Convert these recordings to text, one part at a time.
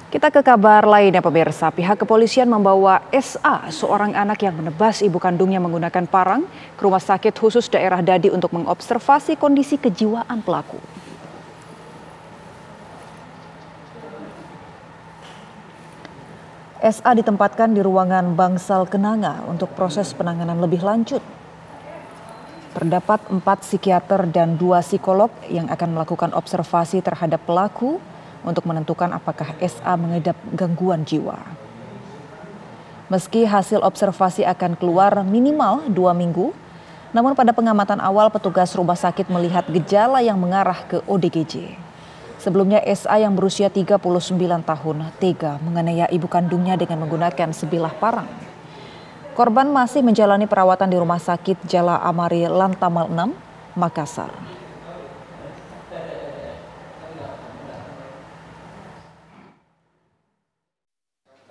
Kita ke kabar lainnya pemirsa, pihak kepolisian membawa SA, seorang anak yang menebas ibu kandungnya menggunakan parang, ke rumah sakit khusus daerah Dadi untuk mengobservasi kondisi kejiwaan pelaku. SA ditempatkan di ruangan Bangsal Kenanga untuk proses penanganan lebih lanjut. Terdapat 4 psikiater dan 2 psikolog yang akan melakukan observasi terhadap pelaku untuk menentukan apakah SA mengidap gangguan jiwa. Meski hasil observasi akan keluar minimal 2 minggu, namun pada pengamatan awal petugas rumah sakit melihat gejala yang mengarah ke ODGJ. Sebelumnya SA yang berusia 39 tahun tega menganiaya ibu kandungnya dengan menggunakan sebilah parang. Korban masih menjalani perawatan di Rumah Sakit Jala Amari Lantamal 6, Makassar.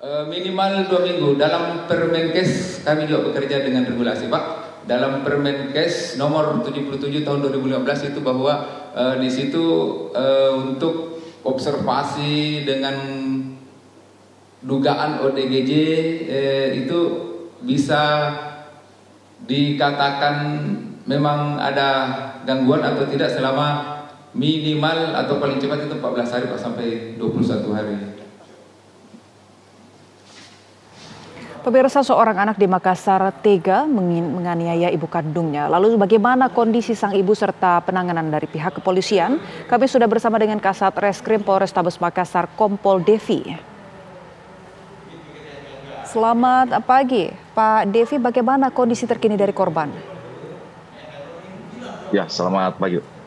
Minimal 2 minggu. Dalam Permenkes kami juga bekerja dengan regulasi, Pak. Dalam Permenkes nomor 77 tahun 2015 itu bahwa di situ untuk observasi dengan dugaan ODGJ itu bisa dikatakan memang ada gangguan atau tidak selama minimal atau paling cepat itu 14 hari Pak, sampai 21 hari. Pemirsa, seorang anak di Makassar tega menganiaya ibu kandungnya. Lalu bagaimana kondisi sang ibu serta penanganan dari pihak kepolisian? Kami sudah bersama dengan Kasat Reskrim Polrestabes Makassar, Kompol Devi. Selamat pagi, Pak Devi. Bagaimana kondisi terkini dari korban? Ya, selamat pagi.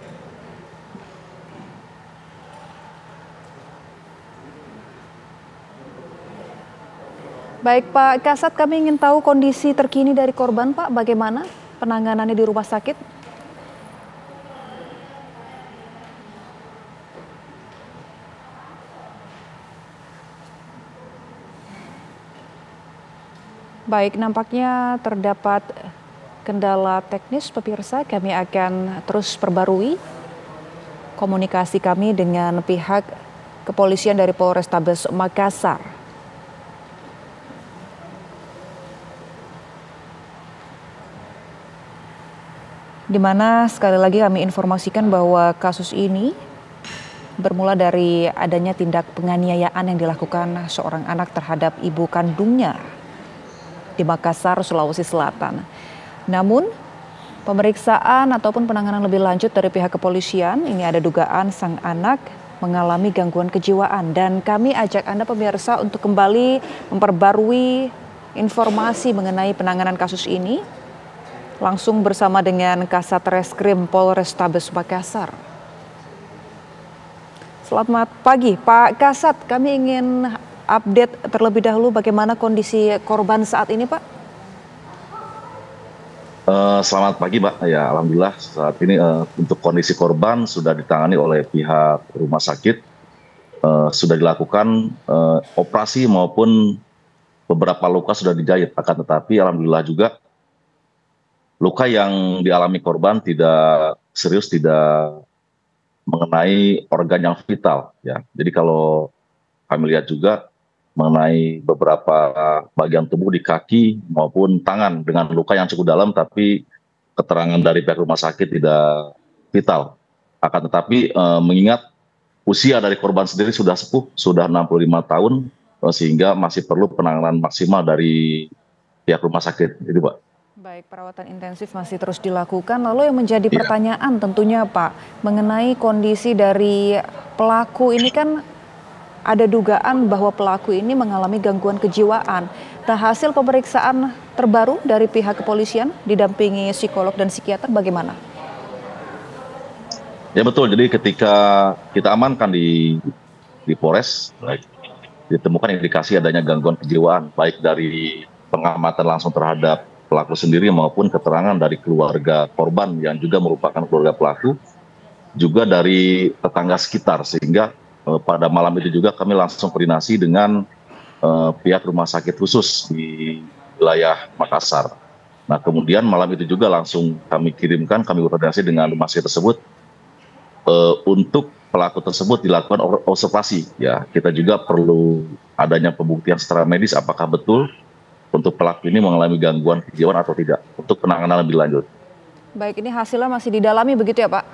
Baik Pak Kasat, kami ingin tahu kondisi terkini dari korban Pak, bagaimana penanganannya di rumah sakit? Baik, nampaknya terdapat kendala teknis pemirsa, kami akan terus perbarui komunikasi kami dengan pihak kepolisian dari Polrestabes Makassar. Di mana sekali lagi kami informasikan bahwa kasus ini bermula dari adanya tindak penganiayaan yang dilakukan seorang anak terhadap ibu kandungnya di Makassar, Sulawesi Selatan. Namun pemeriksaan ataupun penanganan lebih lanjut dari pihak kepolisian, ini ada dugaan sang anak mengalami gangguan kejiwaan, dan kami ajak Anda pemirsa untuk kembali memperbarui informasi mengenai penanganan kasus ini langsung bersama dengan Kasat Reskrim Polrestabes Makassar. Selamat pagi Pak Kasat, kami ingin update terlebih dahulu bagaimana kondisi korban saat ini Pak. Selamat pagi Mbak, ya alhamdulillah saat ini untuk kondisi korban sudah ditangani oleh pihak rumah sakit, sudah dilakukan operasi maupun beberapa luka sudah dijahit, akan tetapi alhamdulillah juga luka yang dialami korban tidak serius, tidak mengenai organ yang vital ya. Jadi kalau kami lihat juga mengenai beberapa bagian tubuh di kaki maupun tangan dengan luka yang cukup dalam, tapi keterangan dari pihak rumah sakit tidak vital. Akan tetapi mengingat usia dari korban sendiri sudah sepuh, sudah 65 tahun, sehingga masih perlu penanganan maksimal dari pihak rumah sakit. Itu Pak. Baik, perawatan intensif masih terus dilakukan. Lalu yang menjadi pertanyaan tentunya Pak, mengenai kondisi dari pelaku ini, kan ada dugaan bahwa pelaku ini mengalami gangguan kejiwaan. Nah, hasil pemeriksaan terbaru dari pihak kepolisian didampingi psikolog dan psikiater bagaimana? Ya betul, jadi ketika kita amankan di Polres, ditemukan indikasi adanya gangguan kejiwaan, baik dari pengamatan langsung terhadap pelaku sendiri maupun keterangan dari keluarga korban yang juga merupakan keluarga pelaku, juga dari tetangga sekitar, sehingga pada malam itu juga kami langsung koordinasi dengan pihak rumah sakit khusus di wilayah Makassar. Nah kemudian malam itu juga langsung kami kirimkan, kami koordinasi dengan rumah sakit tersebut untuk pelaku tersebut dilakukan observasi. Ya, kita juga perlu adanya pembuktian secara medis apakah betul untuk pelaku ini mengalami gangguan kejiwaan atau tidak untuk penanganan lebih lanjut. Baik, ini hasilnya masih didalami begitu ya Pak?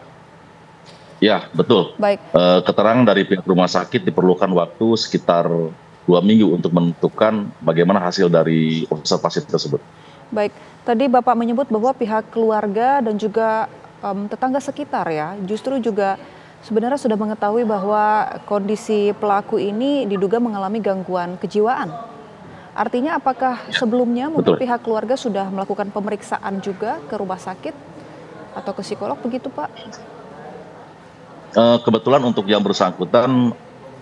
Ya, betul. Baik. Keterangan dari pihak rumah sakit diperlukan waktu sekitar 2 minggu untuk menentukan bagaimana hasil dari observasi tersebut. Baik, tadi Bapak menyebut bahwa pihak keluarga dan juga tetangga sekitar ya, justru juga sebenarnya sudah mengetahui bahwa kondisi pelaku ini diduga mengalami gangguan kejiwaan. Artinya apakah sebelumnya mungkin Betul. pihak keluarga sudah melakukan pemeriksaan juga ke rumah sakit atau ke psikolog begitu Pak? Kebetulan untuk yang bersangkutan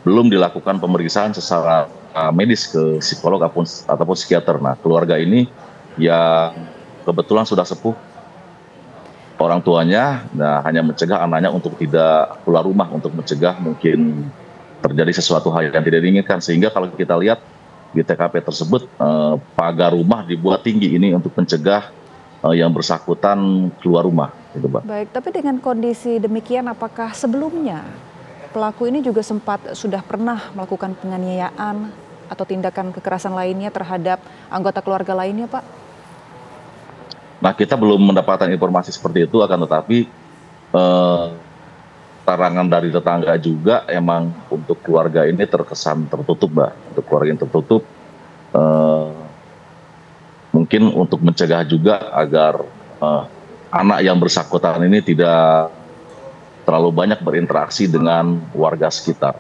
belum dilakukan pemeriksaan secara medis ke psikolog ataupun psikiater. Nah, keluarga ini yang kebetulan sudah sepuh orang tuanya, nah hanya mencegah anaknya untuk tidak keluar rumah untuk mencegah mungkin terjadi sesuatu hal yang tidak diinginkan. Sehingga kalau kita lihat di TKP tersebut pagar rumah dibuat tinggi ini untuk mencegah yang bersangkutan keluar rumah. Gitu, Pak. Baik, tapi dengan kondisi demikian apakah sebelumnya pelaku ini juga sudah pernah melakukan penganiayaan atau tindakan kekerasan lainnya terhadap anggota keluarga lainnya, Pak? Nah, kita belum mendapatkan informasi seperti itu, akan tetapi keterangan dari tetangga juga emang untuk keluarga ini terkesan tertutup, Mbak. Untuk keluarga yang tertutup, mungkin untuk mencegah juga agar anak yang bersangkutan ini tidak terlalu banyak berinteraksi dengan warga sekitar.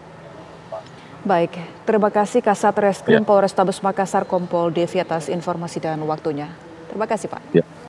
Baik, terima kasih Kasat Reskrim Polrestabes Makassar Kompol Devi atas informasi dan waktunya. Terima kasih Pak. Ya.